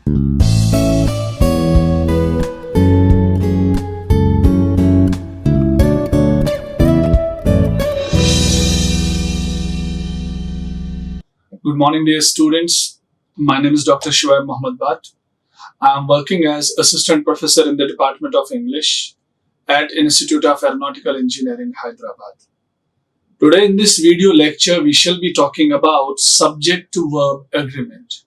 Good morning, dear students. My name is Dr. Shoaib Mohammad Bhatt. I am working as Assistant Professor in the Department of English at Institute of Aeronautical Engineering, Hyderabad. Today in this video lecture, we shall be talking about subject-to-verb agreement.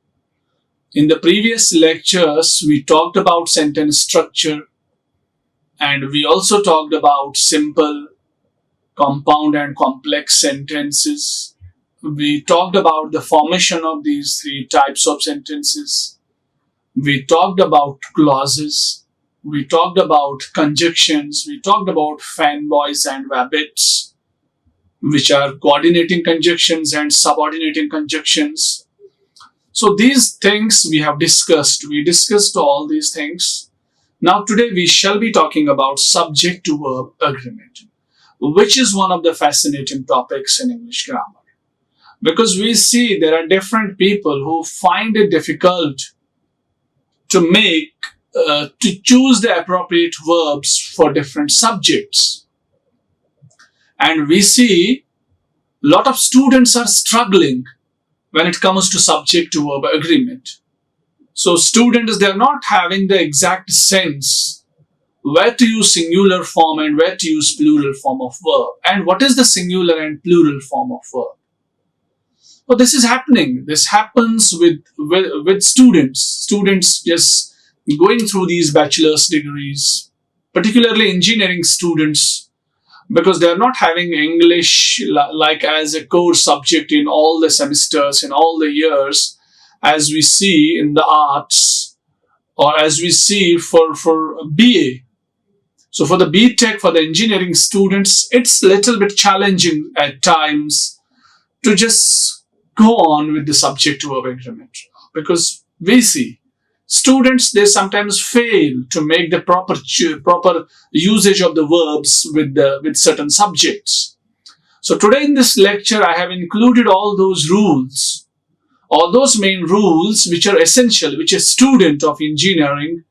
In the previous lectures, we talked about sentence structure, and we also talked about simple, compound and complex sentences. We talked about the formation of these three types of sentences. We talked about clauses. We talked about conjunctions. We talked about fanboys and wabbits, which are coordinating conjunctions and subordinating conjunctions. So these things we have discussed. We discussed all these things. Now today we shall be talking about subject-to-verb agreement, which is one of the fascinating topics in English grammar. Because we see there are different people who find it difficult to choose the appropriate verbs for different subjects. And we see a lot of students are struggling when it comes to subject-to-verb agreement. So students, they are not having the exact sense where to use singular form and where to use plural form of verb. And what is the singular and plural form of verb? Well, this is happening. This happens with students. Students just going through these bachelor's degrees, particularly engineering students, because they are not having English like as a core subject in all the semesters, in all the years, as we see in the arts or as we see for BA. So for the BTech, for the engineering students, it's a little bit challenging at times to just go on with the subject-to-verb agreement, because we see students, they sometimes fail to make the proper usage of the verbs with certain subjects. So today in this lecture, I have included all those rules, all those main rules which are essential, which a student of engineering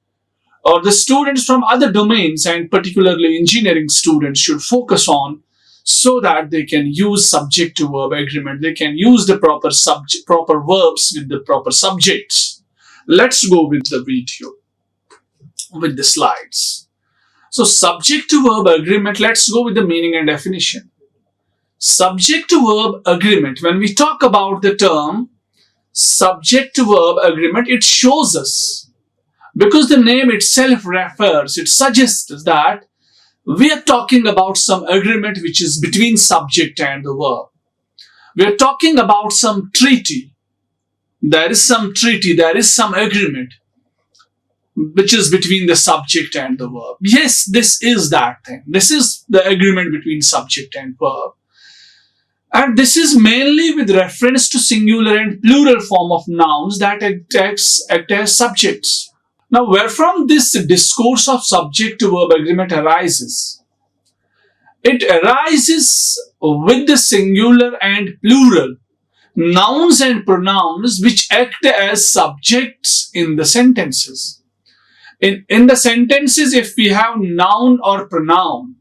or the students from other domains and particularly engineering students should focus on, so that they can use subject-to-verb agreement. They can use the proper verbs with the proper subjects. Let's go with the video, with the slides. So subject-to-verb agreement, let's go with the meaning and definition. Subject-to-verb agreement, when we talk about the term subject-to-verb agreement, it shows us, because the name itself refers, it suggests that we are talking about some agreement which is between subject and the verb. We are talking about some treaty. There is some treaty, there is some agreement which is between the subject and the verb. Yes, this is that thing. This is the agreement between subject and verb. And this is mainly with reference to singular and plural form of nouns that act as subjects. Now, wherefrom this discourse of subject-to-verb agreement arises? It arises with the singular and plural nouns and pronouns which act as subjects in the sentences. In the sentences, if we have noun or pronoun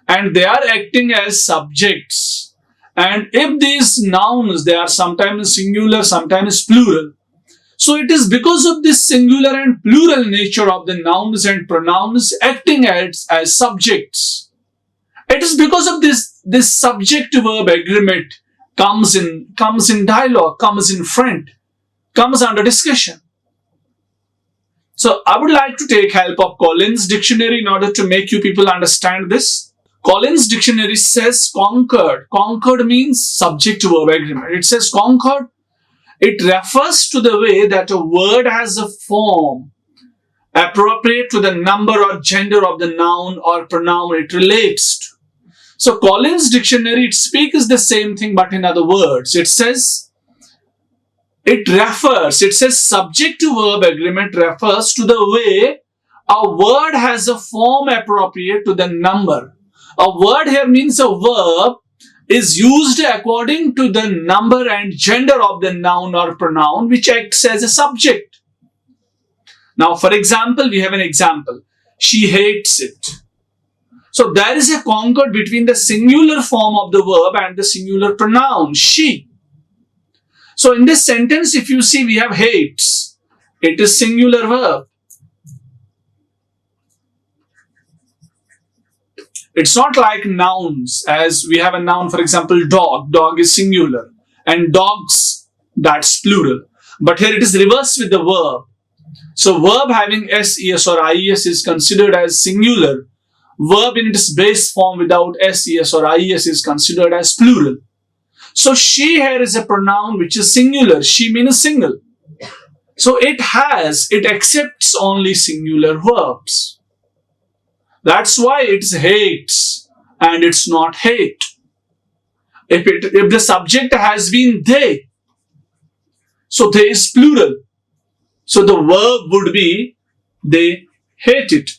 and they are acting as subjects, and if these nouns, they are sometimes singular, sometimes plural, so it is because of this singular and plural nature of the nouns and pronouns acting as subjects. It is because of this subject-to-verb agreement comes in dialogue, comes in front, comes under discussion. So I would like to take help of Collins Dictionary in order to make you people understand this. Collins Dictionary says concord. Concord means subject-to-verb agreement. It says concord. It refers to the way that a word has a form appropriate to the number or gender of the noun or pronoun it relates to. So Collins Dictionary, it speaks the same thing but in other words. It says subject-to-verb agreement refers to the way a word has a form appropriate to the number. A word here means a verb is used according to the number and gender of the noun or pronoun which acts as a subject. Now, for example, we have an example. She hates it. So there is a concord between the singular form of the verb and the singular pronoun, she. So in this sentence, if you see, we have hates. It is singular verb. It's not like nouns, as we have a noun, for example, dog. Dog is singular. And dogs, that's plural. But here it is reversed with the verb. So verb having SES or IES is considered as singular. Verb in its base form without SES or IES is considered as plural. So she here is a pronoun which is singular. She means single. So it accepts only singular verbs. That's why it's hates and it's not hate. If the subject has been they, so they is plural. So the verb would be they hate it.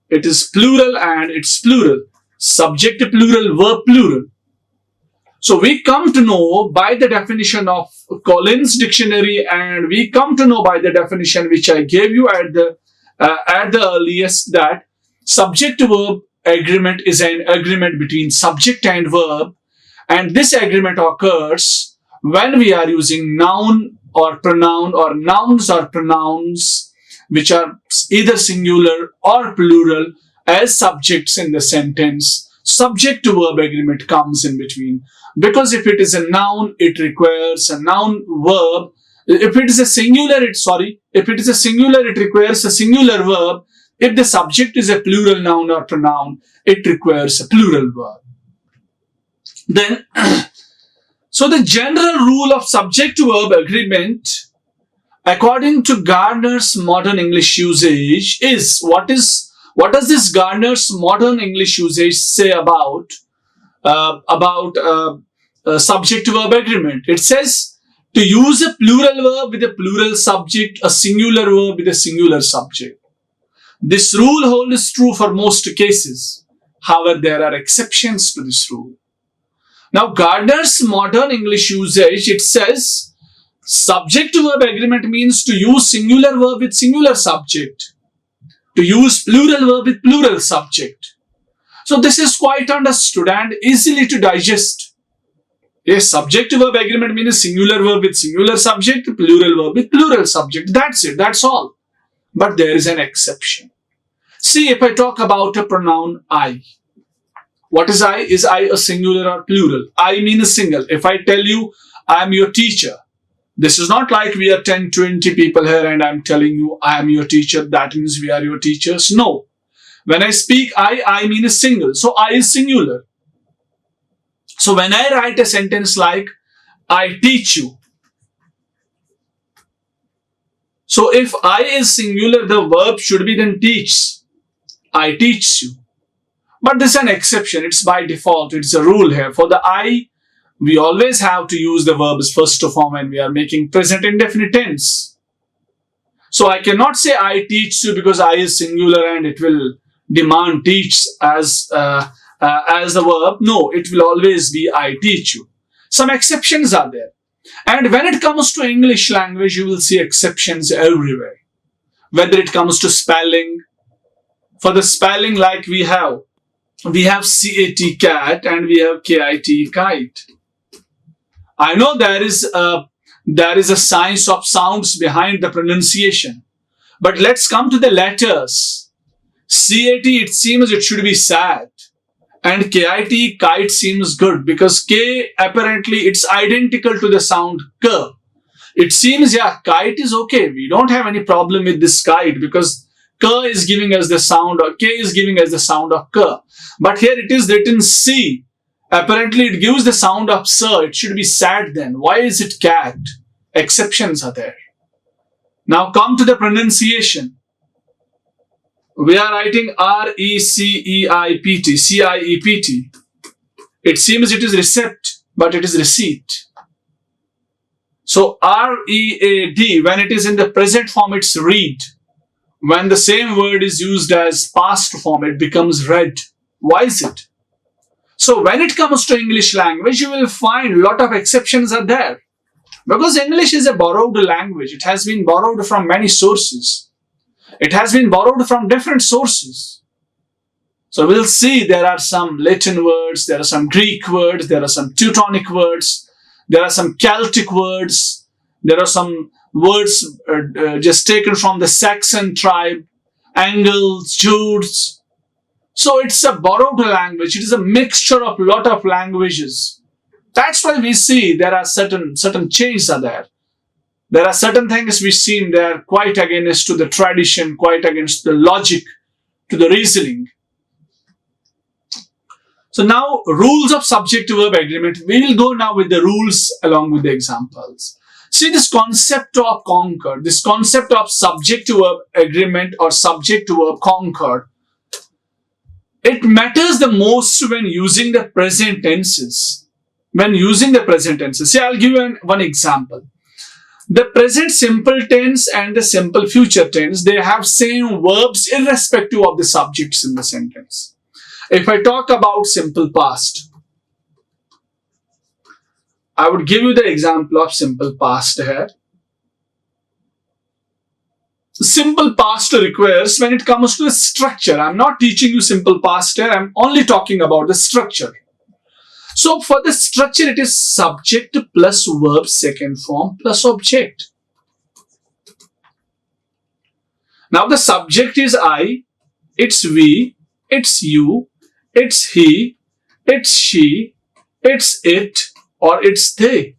It is plural and it's plural. Subject plural, verb plural. So we come to know by the definition of Collins Dictionary, and we come to know by the definition which I gave you at the earliest, that subject-verb agreement is an agreement between subject and verb, and this agreement occurs when we are using noun or pronoun or nouns or pronouns which are either singular or plural as subjects in the sentence. Subject to verb agreement comes in between, because if it is a noun, it requires a noun verb. If it is a singular, it requires a singular verb. If the subject is a plural noun or pronoun, it requires a plural verb. Then, so the general rule of subject to verb agreement, according to Gardner's modern English usage, is what does this Gardner's modern English usage say about subject to verb agreement? It says to use a plural verb with a plural subject, a singular verb with a singular subject. This rule holds true for most cases. However, there are exceptions to this rule. Now, Gardner's modern English usage, it says subject to verb agreement means to use singular verb with singular subject, to use plural verb with plural subject. So this is quite understood and easily to digest. Yes, subject to verb agreement means singular verb with singular subject, plural verb with plural subject. That's it, that's all. But there is an exception. See, if I talk about a pronoun I, what is I? Is I a singular or plural? I means single. If I tell you I am your teacher, this is not like we are 10, 20 people here and I'm telling you I am your teacher, that means we are your teachers. No. When I speak I mean single. So I is singular. So when I write a sentence like I teach you, so if I is singular, the verb should be then teach. I teach you. But this is an exception. It's by default. It's a rule here. For the I, we always have to use the verb's first form when we are making present indefinite tense. So I cannot say I teach you because I is singular and it will demand teach as the verb. No, it will always be I teach you. Some exceptions are there. And when it comes to English language, you will see exceptions everywhere. Whether it comes to spelling, for the spelling like we have CAT cat and we have KIT kite. I know there is a science of sounds behind the pronunciation. But let's come to the letters. CAT, it seems it should be sad. And KIT, kite, seems good because K, apparently it's identical to the sound K. It seems, yeah, kite is okay. We don't have any problem with this kite because K is giving us the sound, or K is giving us the sound of K. But here it is written C. Apparently it gives the sound of sir. It should be sad then. Why is it cat? Exceptions are there. Now come to the pronunciation. We are writing RECEIPT, CIEPT. It seems it is recept, but it is receipt. So READ, when it is in the present form, it's read. When the same word is used as past form, it becomes read. Why is it? So when it comes to English language, you will find a lot of exceptions are there. Because English is a borrowed language. It has been borrowed from many sources. It has been borrowed from different sources. So we'll see there are some Latin words, there are some Greek words, there are some Teutonic words, there are some Celtic words, there are some words just taken from the Saxon tribe, Angles, Jutes. So it's a borrowed language. It is a mixture of a lot of languages. That's why we see there are certain changes are there. There are certain things we see they are quite against to the tradition, quite against the logic, to the reasoning. So now rules of subject-verb agreement. We will go now with the rules along with the examples. See this concept of concord, this concept of subject-verb agreement or subject-verb concord. It matters the most when using the present tenses. When using the present tenses. See, I'll give you one example. The present simple tense and the simple future tense, they have same verbs irrespective of the subjects in the sentence. If I talk about simple past, I would give you the example of simple past here. Simple past requires when it comes to the structure. I'm not teaching you simple past here. I'm only talking about the structure. So for the structure, it is subject plus verb second form plus object. Now the subject is I, it's we, it's you, it's he, it's she, it's it, or it's they.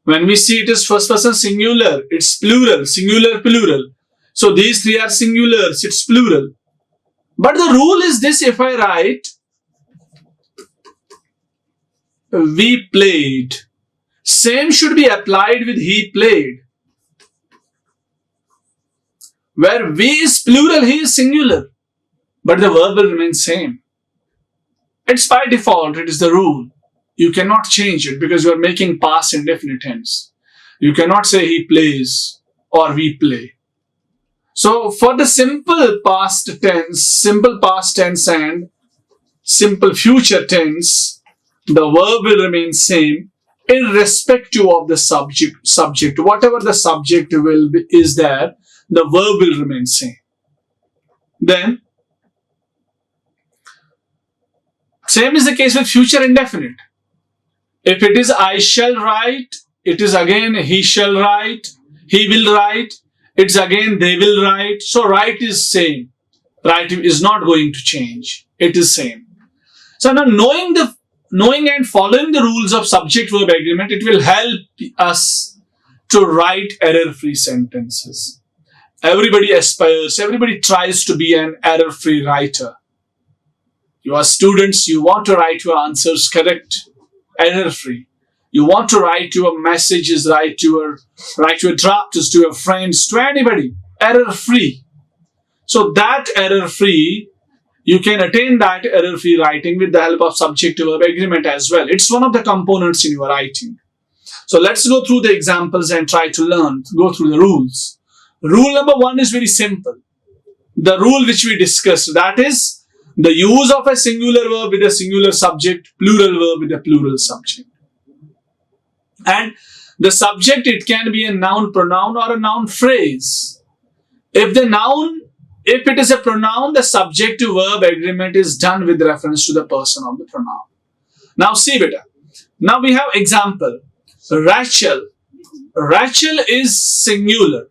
When we see it is first person singular, it's plural, singular, plural. So these three are singulars, it's plural. But the rule is this: if I write we played, same should be applied with he played. Where we is plural, he is singular, but the verb will remain same. It's by default, it is the rule. You cannot change it because you are making past indefinite tense. You cannot say he plays or we play. So for the simple past tense and simple future tense, the verb will remain same irrespective of the subject. Whatever the subject is there, the verb will remain same. Then, same is the case with future indefinite. If it is I shall write, it is again he shall write, he will write, it's again they will write. So write is same. Write is not going to change. It is same. So now knowing and following the rules of subject-verb agreement, it will help us to write error-free sentences. Everybody aspires, everybody tries to be an error-free writer. You are students, you want to write your answers correct, error-free. You want to write your messages, write your drafts to your friends, to anybody, error-free. So that error-free, you can attain that error-free writing with the help of subject-verb agreement as well. It's one of the components in your writing. So let's go through the examples and try to go through the rules. Rule number 1 is very simple. The rule which we discussed, that is the use of a singular verb with a singular subject, plural verb with a plural subject. And the subject, it can be a noun, pronoun, or a noun phrase. If it is a pronoun, the subject to verb agreement is done with reference to the person of the pronoun. Now see beta. Now we have example. Rachel. Rachel is singular.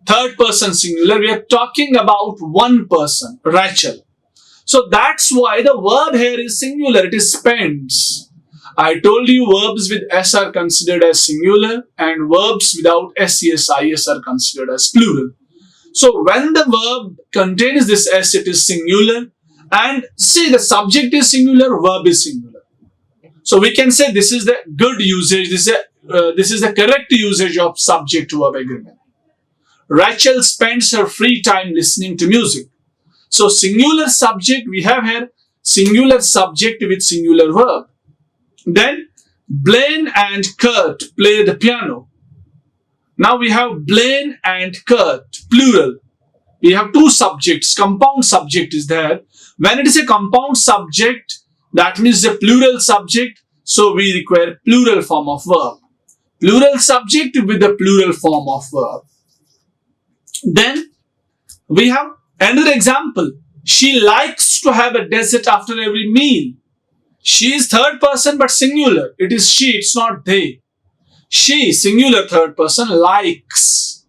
Third person singular. We are talking about one person, Rachel. So that's why the verb here is singular. It is spends. I told you verbs with S are considered as singular and verbs without SES, IS are considered as plural. So when the verb contains this S, it is singular. And see, the subject is singular, verb is singular. So we can say this is the good usage, this is the correct usage of subject to verb agreement. Rachel spends her free time listening to music. So singular subject, we have here singular subject with singular verb. Then Blaine and Kurt play the piano. Now we have Blaine and Kurt, plural. We have two subjects, compound subject is there. When it is a compound subject, that means a plural subject, so we require plural form of verb. Plural subject with the plural form of verb. Then we have another example. She likes to have a dessert after every meal. She is third person but singular. It is she, it's not they. She, singular third person, likes.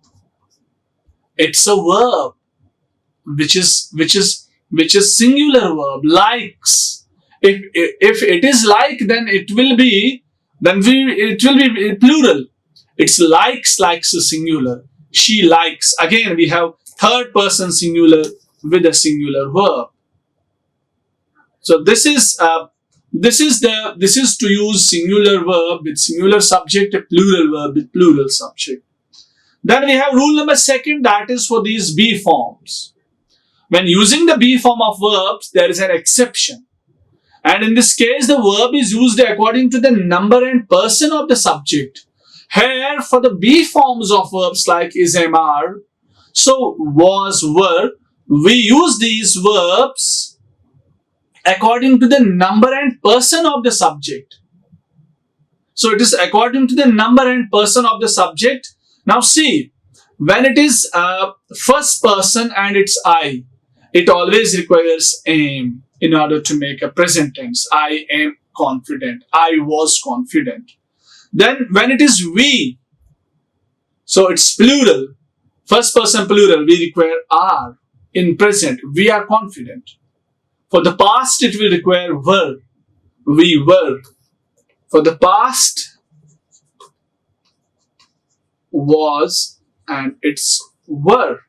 It's a verb which is singular verb, likes. If it is like, then it will be plural. It's likes is singular. She likes. Again, we have third person singular with a singular verb. So this is to use singular verb with singular subject, a plural verb with plural subject. Then we have rule number second, that is for these be forms. When using the be form of verbs, there is an exception. And in this case, the verb is used according to the number and person of the subject. Here, for the be forms of verbs like is, am, are, so was, were, we use these verbs according to the number and person of the subject. So it is according to the number and person of the subject. Now see, when it is first person and it's I, it always requires am in order to make a present tense. I am confident. I was confident. Then when it is we, so it's plural, first person plural, we require are. In present, we are confident. For the past, it will require were. We were. For the past, was, and it's were.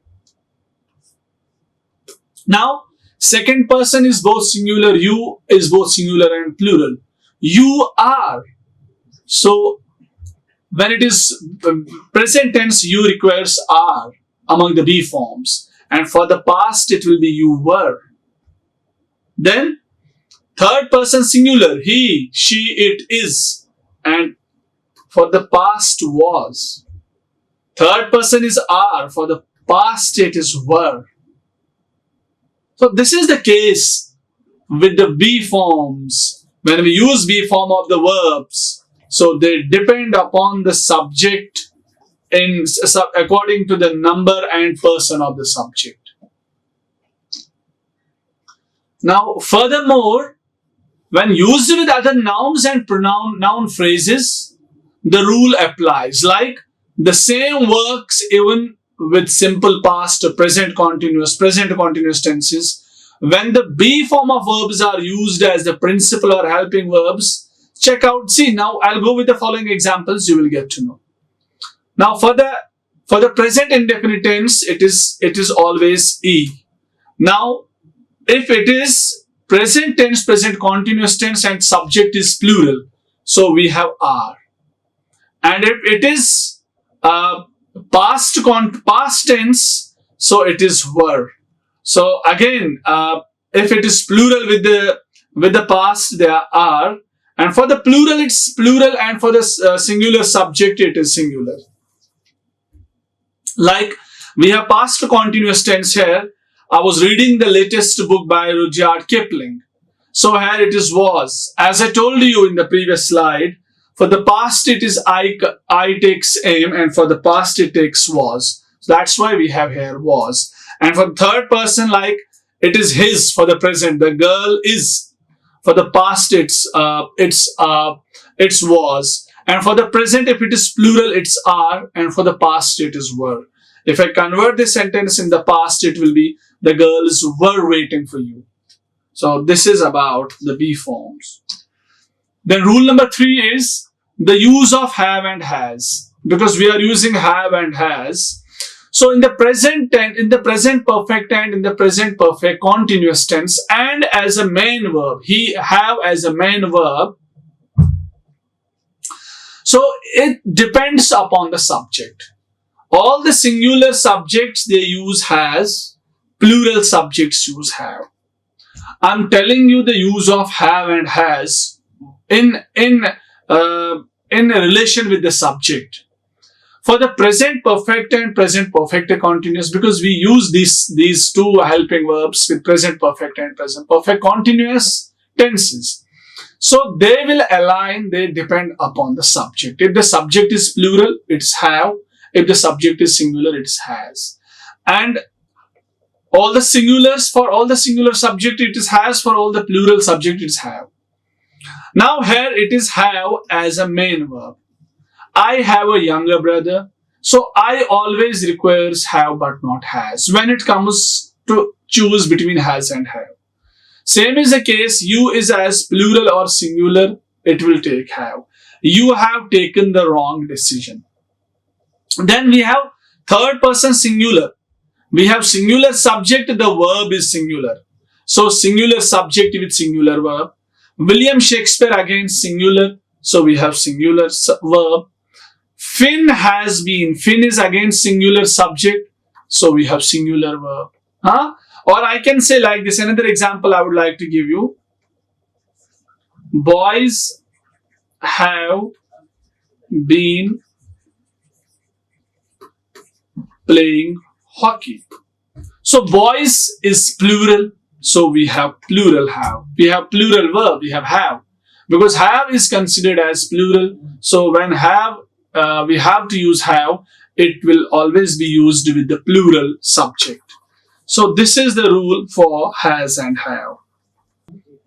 Now, second person is both singular, you is both singular and plural. You are. So, when it is present tense, you requires are among the be forms. And for the past, it will be you were. Then, third person singular, he, she, it is. And for the past was. Third person is are. For the past, it is were. So this is the case with the be forms. When we use be form of the verbs, so they depend upon the subject according to the number and person of the subject. Now, furthermore, when used with other nouns and noun phrases, the rule applies. Like the same works even with simple past, present continuous tenses. When the be form of verbs are used as the principal or helping verbs, check out. See, now I'll go with the following examples. You will get to know. Now, for the present indefinite tense, it is always e. Now, if it is present tense, present continuous tense, and subject is plural, so we have are. And if it is past tense, so it is were. So again, if it is plural with the past, there are, and for the plural it's plural, and for the singular subject it is singular. Like we have past continuous tense here. I was reading the latest book by Rudyard Kipling. So here it is was. As I told you in the previous slide, for the past it is I takes am, and for the past it takes was. So that's why we have here was. And for the third person, like it is his. For the present, the girl is. For the past, it's was. And for the present, if it is plural, it's are. And for the past, it is were. If I convert this sentence in the past, it will be the girls were waiting for you. So this is about the be forms. Then rule number 3 is the use of have and has. Because we are using have and has. So in the present perfect and in the present perfect continuous tense and as a main verb, he have as a main verb. So it depends upon the subject. All the singular subjects they use has, plural subjects use have. I'm telling you the use of have and has in relation with the subject. For the present perfect and present perfect continuous, because we use these two helping verbs with present perfect and present perfect continuous tenses. So they will align, they depend upon the subject. If the subject is plural, it's have. If the subject is singular, it's has. And all the singulars, for all the singular subject, it is has. For all the plural subject, it's have. Now here it is have as a main verb. I have a younger brother. So I always requires have but not has when it comes to choose between has and have. Same is the case, you is as plural or singular, it will take have. You have taken the wrong decision. Then we have third person singular. We have singular subject, the verb is singular. So singular subject with singular verb. William Shakespeare again singular. So we have singular verb. Finn has been. Finn is again singular subject. So we have singular verb. Huh? Or I can say like this. Another example I would like to give you. Boys have been playing hockey. So boys is plural. So we have plural have. We have plural verb. We have. Because have is considered as plural. So when we have to use have, it will always be used with the plural subject. So this is the rule for has and have.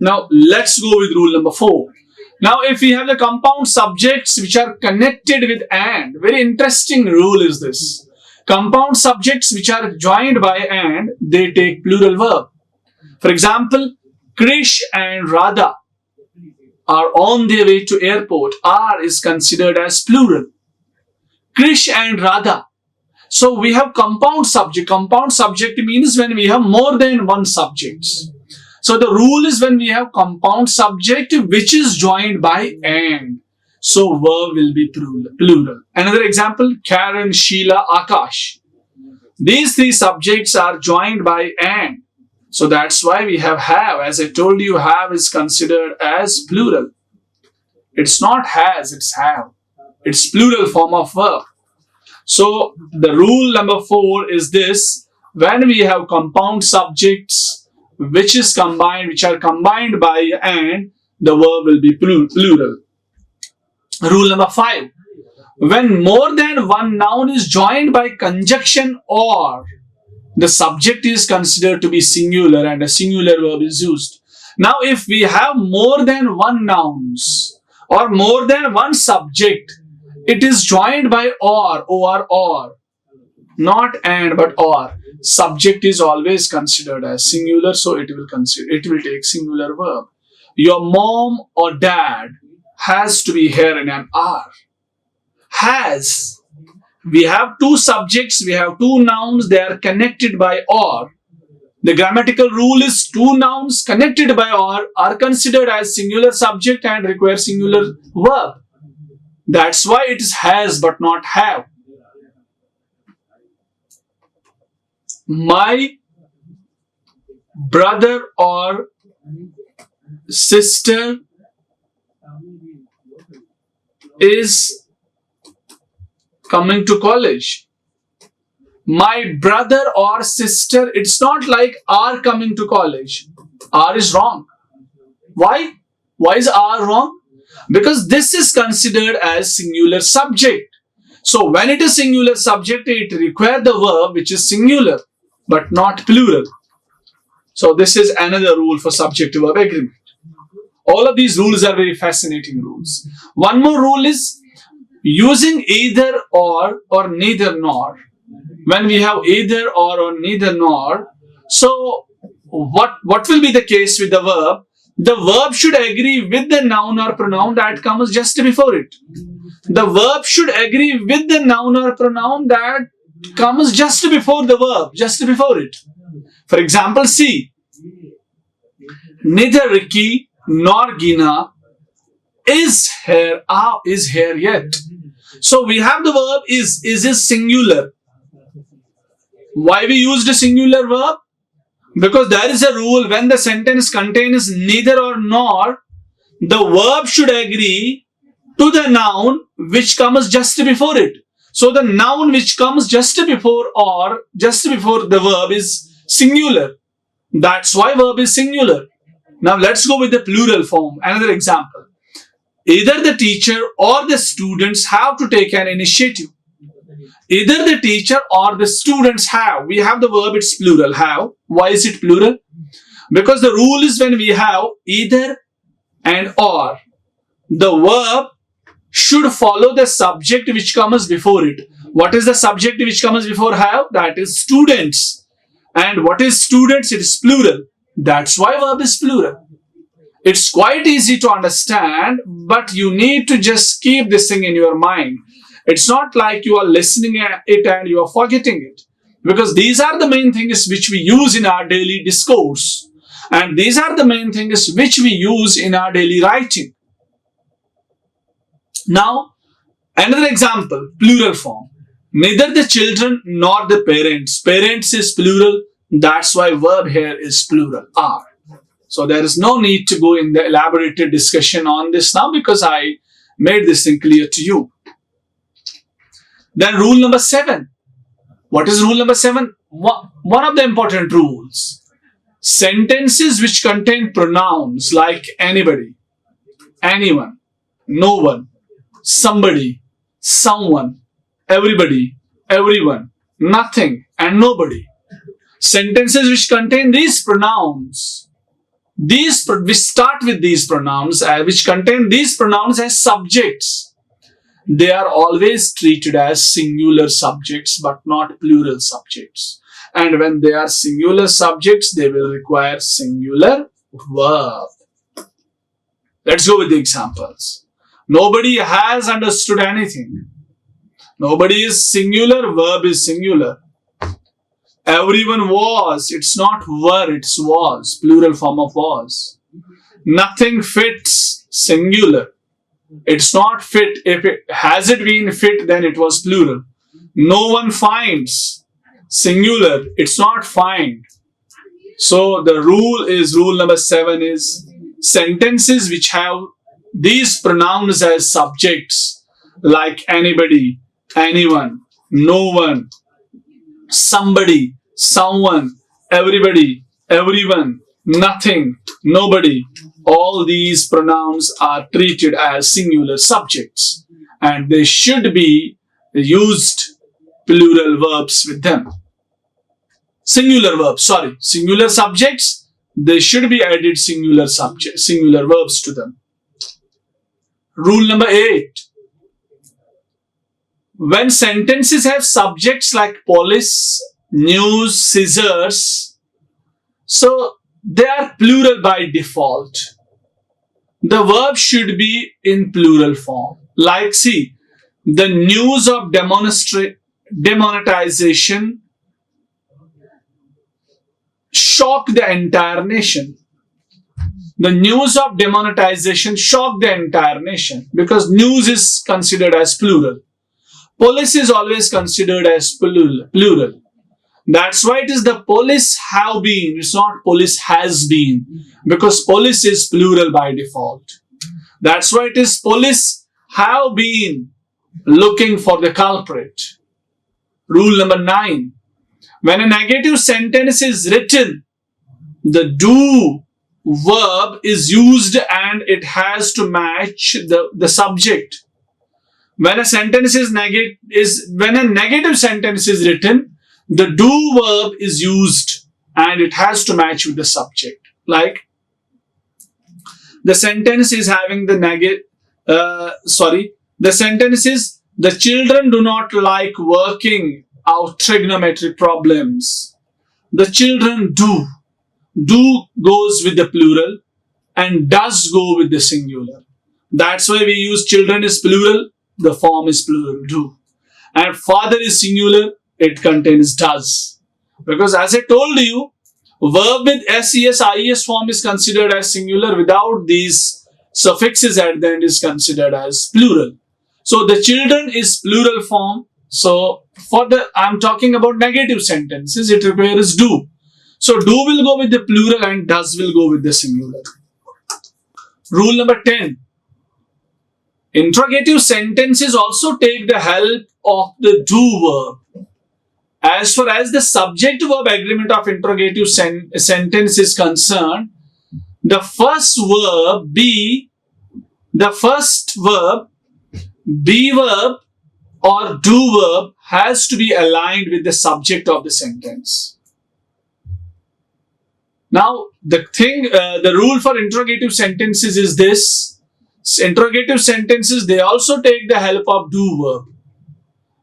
Now let's go with rule number 4. Now if we have the compound subjects which are connected with and, very interesting rule is this. Compound subjects which are joined by and, they take plural verb. For example, Krish and Radha are on their way to airport. R is considered as plural. Krish and Radha. So we have compound subject. Compound subject means when we have more than one subject. So the rule is when we have compound subject which is joined by and. So verb will be plural. Another example, Karen, Sheila, Akash. These three subjects are joined by and. So that's why we have. As I told you, have is considered as plural. It's not has, it's have. It's plural form of verb. So the rule number 4 is this. When we have compound subjects which are combined by and, the verb will be plural. Rule number 5. When more than one noun is joined by conjunction or, the subject is considered to be singular and a singular verb is used. Now if we have more than one nouns or more than one subject, it is joined by or, not and but or. Subject is always considered as singular, so it will take singular verb. Your mom or dad has to be here in an R. Has. We have two subjects, we have two nouns, they are connected by or. The grammatical rule is two nouns connected by or are considered as singular subject and require singular verb. That's why it is has but not have. My brother or sister is coming to college. My brother or sister, it's not like are coming to college. Are is wrong. Why? Why is are wrong? Because this is considered as singular subject. So when it is singular subject, it requires the verb which is singular but not plural. So this is another rule for subject-verb agreement. All of these rules are very fascinating rules. One more rule is using either or neither nor. When we have either or neither nor, so what will be the case with the verb? The verb should agree with the noun or pronoun that comes just before it. The verb should agree with the noun or pronoun that comes just before the verb, just before it. For example, see, neither Ricky nor Gina is here yet. So we have the verb is singular. Why we used a singular verb? Because there is a rule when the sentence contains neither or nor, the verb should agree to the noun which comes just before it. So the noun which comes just before or just before the verb is singular. That's why verb is singular. Now let's go with the plural form. Another example. Either the teacher or the students have to take an initiative. Either the teacher or the students have. We have the verb, it's plural, have. Why is it plural? Because the rule is when we have either and or, the verb should follow the subject which comes before it. What is the subject which comes before have? That is students. And what is students? It is plural. That's why verb is plural. It's quite easy to understand, but you need to just keep this thing in your mind. It's not like you are listening at it and you are forgetting it. Because these are the main things which we use in our daily discourse. And these are the main things which we use in our daily writing. Now, another example, plural form. Neither the children nor the parents. Parents is plural. That's why verb here is plural, are. So there is no need to go in the elaborated discussion on this now because I made this thing clear to you. Then rule number 7. What is rule number 7? One of the important rules. Sentences which contain pronouns like anybody, anyone, no one, somebody, someone, everybody, everyone, nothing, and nobody. Sentences which contain these pronouns, we start with these pronouns, which contain these pronouns as subjects. They are always treated as singular subjects but not plural subjects. And when they are singular subjects, they will require singular verb. Let's go with the examples. Nobody has understood anything. Nobody is singular, verb is singular. Everyone was, it's not were, it's was, plural form of was. Nothing fits, singular. It's not fit. If it has it been fit, then it was plural. No one finds, singular. It's not find. So the rule number 7 is sentences which have these pronouns as subjects like anybody, anyone, no one, somebody, someone, everybody, everyone, nothing, nobody. All these pronouns are treated as singular subjects and they should be used plural verbs with them. Singular subjects, they should be added singular verbs to them. Rule number 8. When sentences have subjects like police, news, scissors, so they are plural by default. The verb should be in plural form. Like, see, the news of demonetization shocked the entire nation. The news of demonetization shocked the entire nation because news is considered as plural. Police is always considered as plural. That's why it is the police have been, it's not police has been, because police is plural by default. That's why it is police have been looking for the culprit. Rule number 9. When a negative sentence is written, the do verb is used and it has to match the subject. When a negative sentence is written, the do verb is used and it has to match with the subject. Like, the sentence is having the sentence is, the children do not like working out trigonometric problems. The children do. Do goes with the plural and does go with the singular. That's why we use children is plural, the form is plural, do. And father is singular, it contains does. Because as I told you, verb with SES, IES form is considered as singular. Without these suffixes at the end is considered as plural. So the children is plural form. So I'm talking about negative sentences, it requires do. So do will go with the plural and does will go with the singular. Rule number 10. Interrogative sentences also take the help of the do verb. As far as the subject-verb agreement of interrogative sentence is concerned, the first verb be verb or do verb has to be aligned with the subject of the sentence. Now, the rule for interrogative sentences is this. Interrogative sentences, they also take the help of do verb.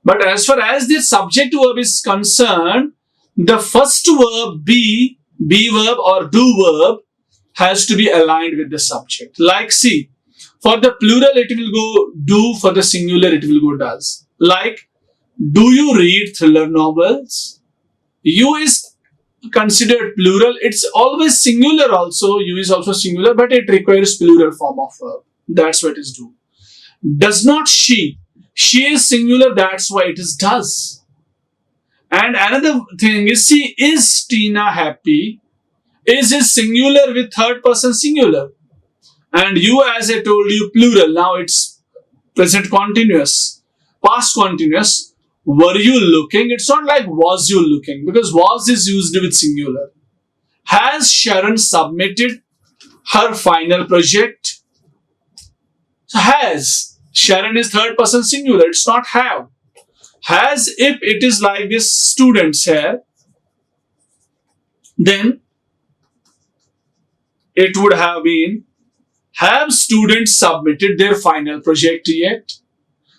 But as far as the subject verb is concerned, the first verb be verb or do verb has to be aligned with the subject. Like, see, for the plural it will go do, for the singular it will go does. Like, do you read thriller novels? You is considered plural. It's always singular also. You is also singular, but it requires plural form of verb. That's what it is do. Does not she? She is singular, that's why it is does. And another thing is, see, is Tina happy? Is singular with third person singular. And you, as I told you, plural. Now it's present continuous, past continuous. Were you looking? It's not like was you looking, because was is used with singular. Has Sharon submitted her final project? So has. Sharon is third person singular. It's not have. Has, if it is like this students here, then it would have been, have students submitted their final project yet?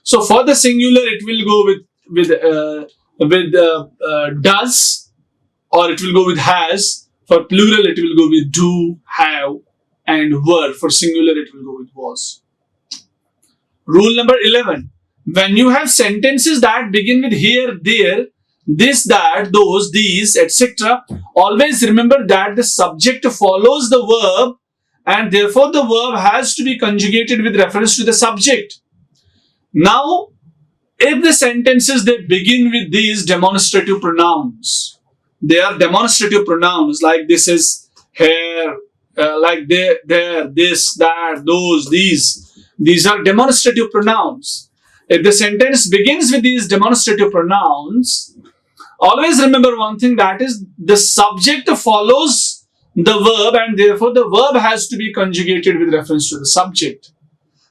So for the singular, it will go with does, or it will go with has. For plural, it will go with do, have, and were. For singular, it will go with was. Rule number 11. When you have sentences that begin with here, there, this, that, those, these, etc., always remember that the subject follows the verb, and therefore the verb has to be conjugated with reference to the subject. Now, if the sentences, they begin with these demonstrative pronouns, they are demonstrative pronouns, like this is here, like there, this, that, those, these are demonstrative pronouns. If the sentence begins with these demonstrative pronouns, always remember one thing, that is the subject follows the verb, and therefore the verb has to be conjugated with reference to the subject.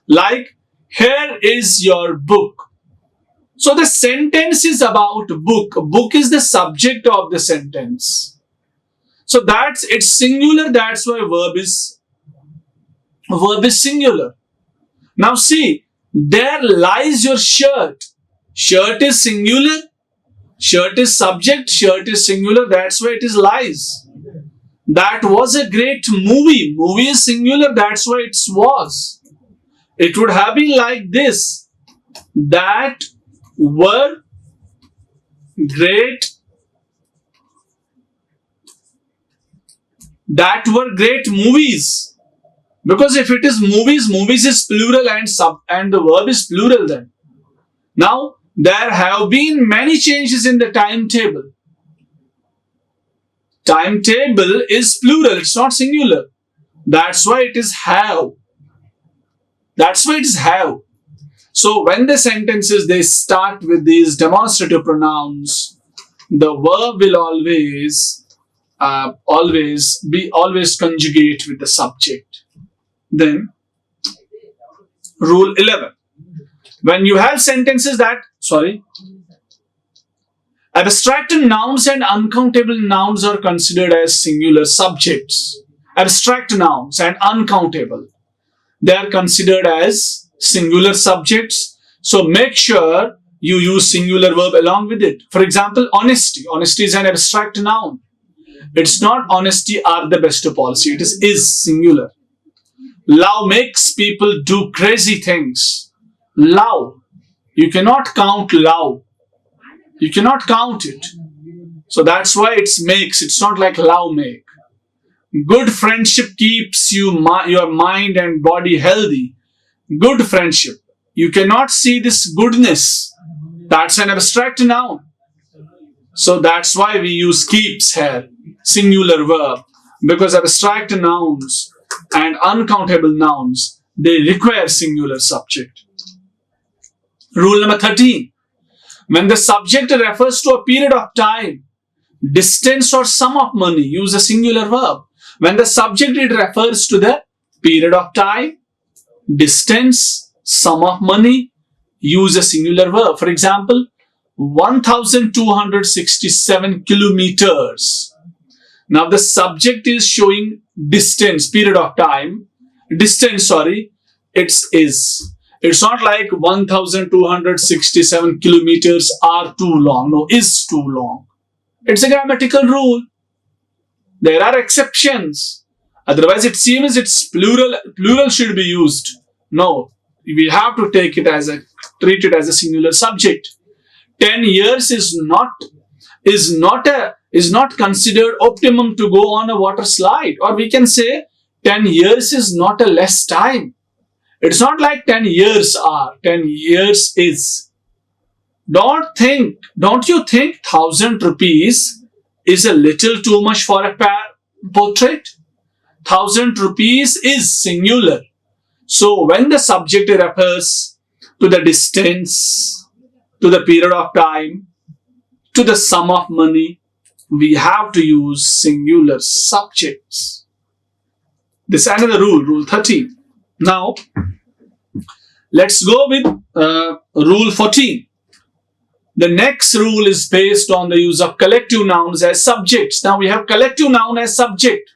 Like, here is your book. So the sentence is about book. Book is the subject of the sentence. So it's singular, that's why verb is singular. Now see, there lies your shirt. Shirt is singular. Shirt is subject. Shirt is singular. That's why it is lies. That was a great movie. Movie is singular. That's why it was. It would have been like this. That were great. That were great movies. Because if it is movies is plural and the verb is plural then. Now, there have been many changes in the timetable. Timetable is plural, it's not singular. That's why it is have. That's why it is have. So when the sentences, they start with these demonstrative pronouns, the verb will always conjugate with the subject. Then, rule 11. When you have sentences that, abstracted nouns and uncountable nouns are considered as singular subjects. Abstract nouns and uncountable, they are considered as singular subjects. So make sure you use singular verb along with it. For example, honesty. Honesty is an abstract noun. It's not honesty are the best policy. It is singular. Love makes people do crazy things. Love. You cannot count love. You cannot count it. So that's why it's makes. It's not like love make. Good friendship keeps your mind and body healthy. Good friendship. You cannot see this goodness. That's an abstract noun. So that's why we use keeps here. Singular verb. Because abstract nouns and uncountable nouns, they require singular subject. Rule number 13. When the subject refers to a period of time, distance or sum of money, use a singular verb. When the subject, it refers to the period of time, distance, sum of money, use a singular verb. For example, 1267 kilometers. Now the subject is showing distance, period of time, distance, sorry, it's is. It's not like 1267 kilometers are too long. No, is too long. It's a grammatical rule. There are exceptions. Otherwise, it seems it's plural. Plural should be used. No, we have to treat it as a singular subject. 10 years is not considered optimum to go on a water slide. Or we can say 10 years is not a less time. It's not like 10 years are, 10 years is. Don't you think 1,000 rupees is a little too much for a portrait? 1,000 rupees is singular. So when the subject refers to the distance, to the period of time, to the sum of money, we have to use singular subjects. This is another rule, rule 13. Now, let's go with rule 14. The next rule is based on the use of collective nouns as subjects. Now we have collective noun as subject.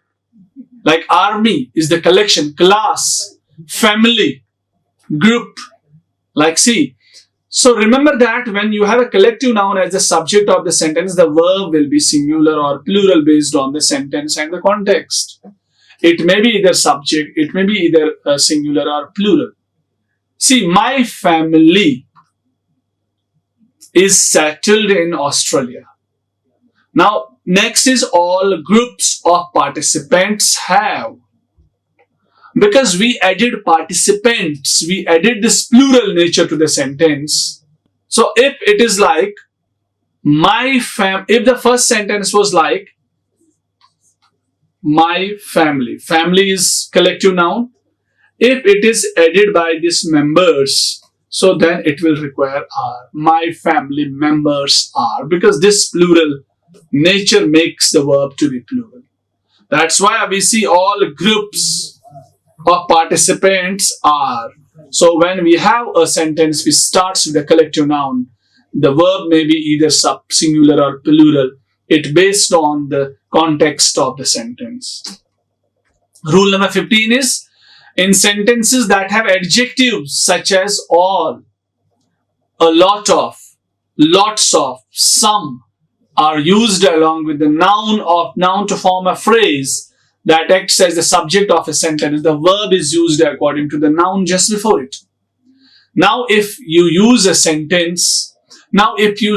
Like army is the collection, class, family, group, like see. So remember that when you have a collective noun as the subject of the sentence, the verb will be singular or plural based on the sentence and the context. It may be either subject, it may be either singular or plural. See, my family is settled in Australia. Now, next is all groups of participants have. Because we added participants, we added this plural nature to the sentence. So if it is like if the first sentence was like my family, family is collective noun. If it is added by these members, so then it will require are. My family members are, because this plural nature makes the verb to be plural. That's why we see all groups of participants are. So when we have a sentence which starts with a collective noun, the verb may be either singular or plural. It based on the context of the sentence. Rule number 15 is, in sentences that have adjectives such as all, a lot of, lots of, some are used along with the noun to form a phrase that acts as the subject of a sentence. The verb is used according to the noun just before it. Now if you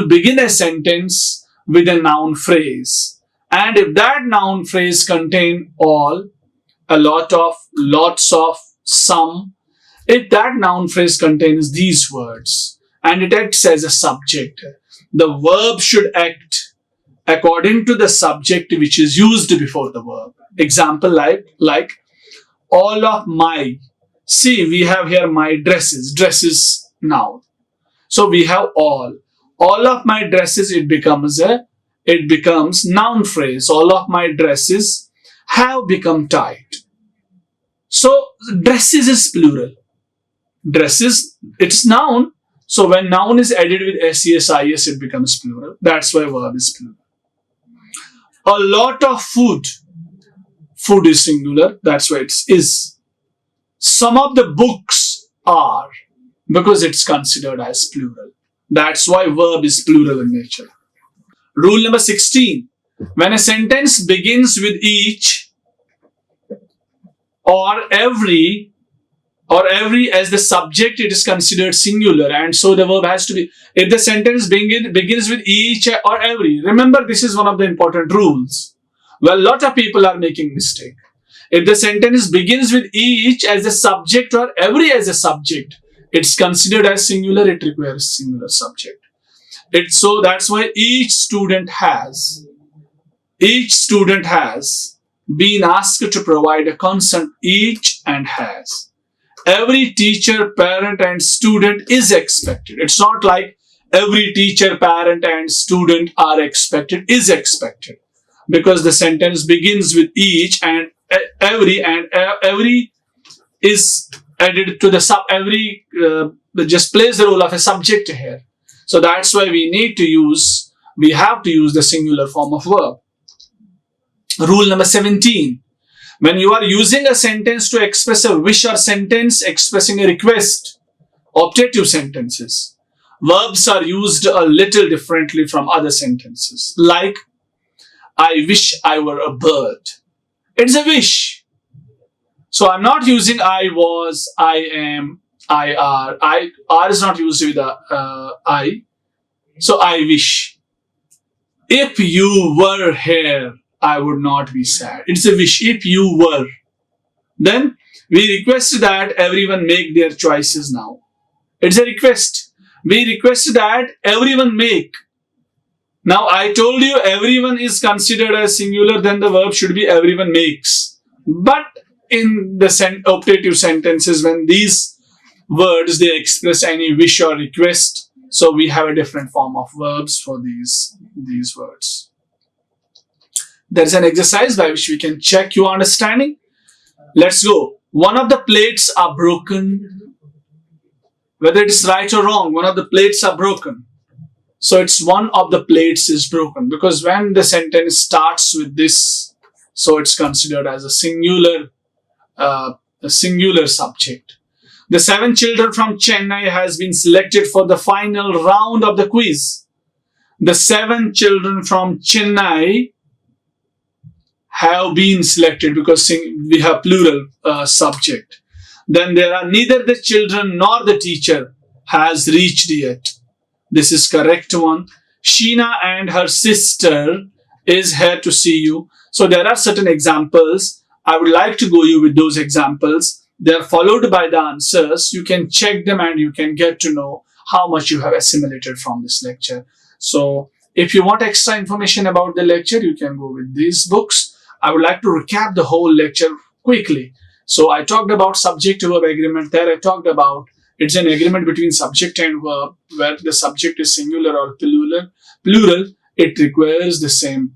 begin a sentence with a noun phrase, and if that noun phrase contain all, a lot of, lots of, some, if that noun phrase contains these words and it acts as a subject, the verb should act according to the subject which is used before the verb. Example like all of my. See, we have here my dresses noun. So we have all of my dresses, it becomes noun phrase. All of my dresses have become tight. So dresses is plural. Dresses, it's noun. So when noun is added with ses, it becomes plural. That's why verb is plural. A lot of food. Food is singular. That's why it is. Some of the books are, because it's considered as plural. That's why verb is plural in nature. Rule number 16. When a sentence begins with each or every as the subject, it is considered singular, and so the verb has to be. If the sentence begins with each or every, remember this is one of the important rules. Well, a lot of people are making mistake. If the sentence begins with each as a subject or every as a subject, it's considered as singular, it requires singular subject. So that's why each student has been asked to provide a consent, each and has. Every teacher, parent and student is expected. It's not like every teacher, parent and student are expected, is expected. Because the sentence begins with each and every, and every is added to the sub, every just plays the role of a subject here. So that's why we have to use the singular form of verb. Rule number 17. When you are using a sentence to express a wish or sentence expressing a request, optative sentences, verbs are used a little differently from other sentences. Like, I wish I were a bird. It's a wish. So I'm not using I was, I am, I are. I are is not used with I. So I wish. If you were here, I would not be sad. It's a wish. If you were. Then we request that everyone make their choices now. It's a request. We request that everyone make. Now I told you everyone is considered as singular, then the verb should be everyone makes. But in the optative sentences, when these words they express any wish or request, so we have a different form of verbs for these words. There's an exercise by which we can check your understanding. Let's go. One of the plates are broken. Whether it is right or wrong, one of the plates are broken. So it's one of the plates is broken, because when the sentence starts with this, so it's considered as a singular subject. The 7 children from Chennai has been selected for the final round of the quiz. The 7 children from Chennai have been selected because we have plural subject. Then there are neither the children nor the teacher has reached yet. This is correct one. Sheena and her sister is here to see you. So there are certain examples. I would like to go you with those examples. They are followed by the answers. You can check them and you can get to know how much you have assimilated from this lecture. So if you want extra information about the lecture, you can go with these books. I would like to recap the whole lecture quickly. So I talked about subject-verb agreement. There I talked about it's an agreement between subject and verb where the subject is singular or plural. It requires the same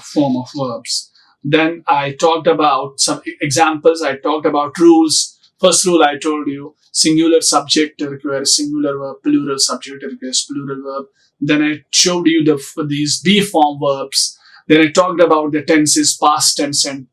form of verbs. Then I talked about some examples. I talked about rules. First rule I told you, singular subject requires singular verb, plural subject requires plural verb. Then I showed you these B form verbs. Then I talked about the tenses, past tense and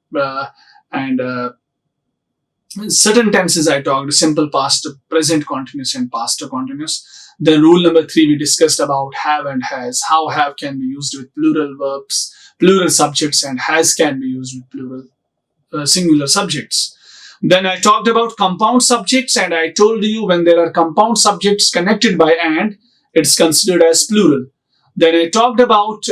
certain tenses I talked, simple past, present continuous and past continuous. Then rule number 3 we discussed about have and has. How have can be used with plural verbs, plural subjects, and has can be used with plural singular subjects. Then I talked about compound subjects and I told you when there are compound subjects connected by and, it's considered as plural. Then I talked about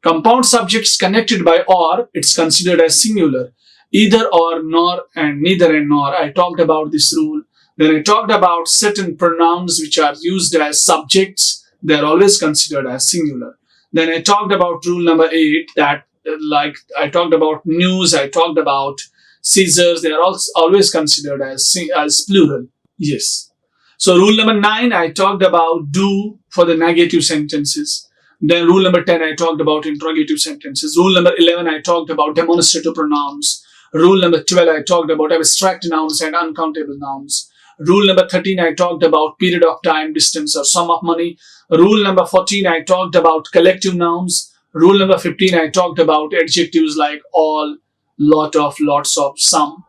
compound subjects connected by or, it's considered as singular. Either or, nor, and neither and nor. I talked about this rule. Then I talked about certain pronouns which are used as subjects. They are always considered as singular. Then I talked about rule number 8 that like I talked about news, I talked about scissors. They are also always considered as plural. Yes. So rule number 9, I talked about do for the negative sentences. Then rule number 10, I talked about interrogative sentences. Rule number 11, I talked about demonstrative pronouns. Rule number 12, I talked about abstract nouns and uncountable nouns. Rule number 13, I talked about period of time, distance, or sum of money. Rule number 14, I talked about collective nouns. Rule number 15, I talked about adjectives like all, lot of, lots of, some.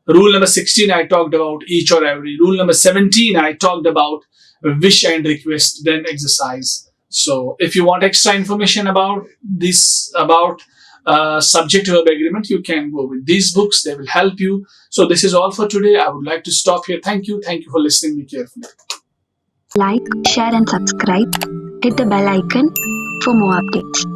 Rule number 16, I talked about each or every. Rule number 17, I talked about wish and request, then exercise. So if you want extra information about this, about subject-verb agreement, you can go with these books. They will help you. So this is all for today. I would like to stop here. Thank you. Thank you for listening me carefully. Like, share and subscribe. Hit the bell icon for more updates.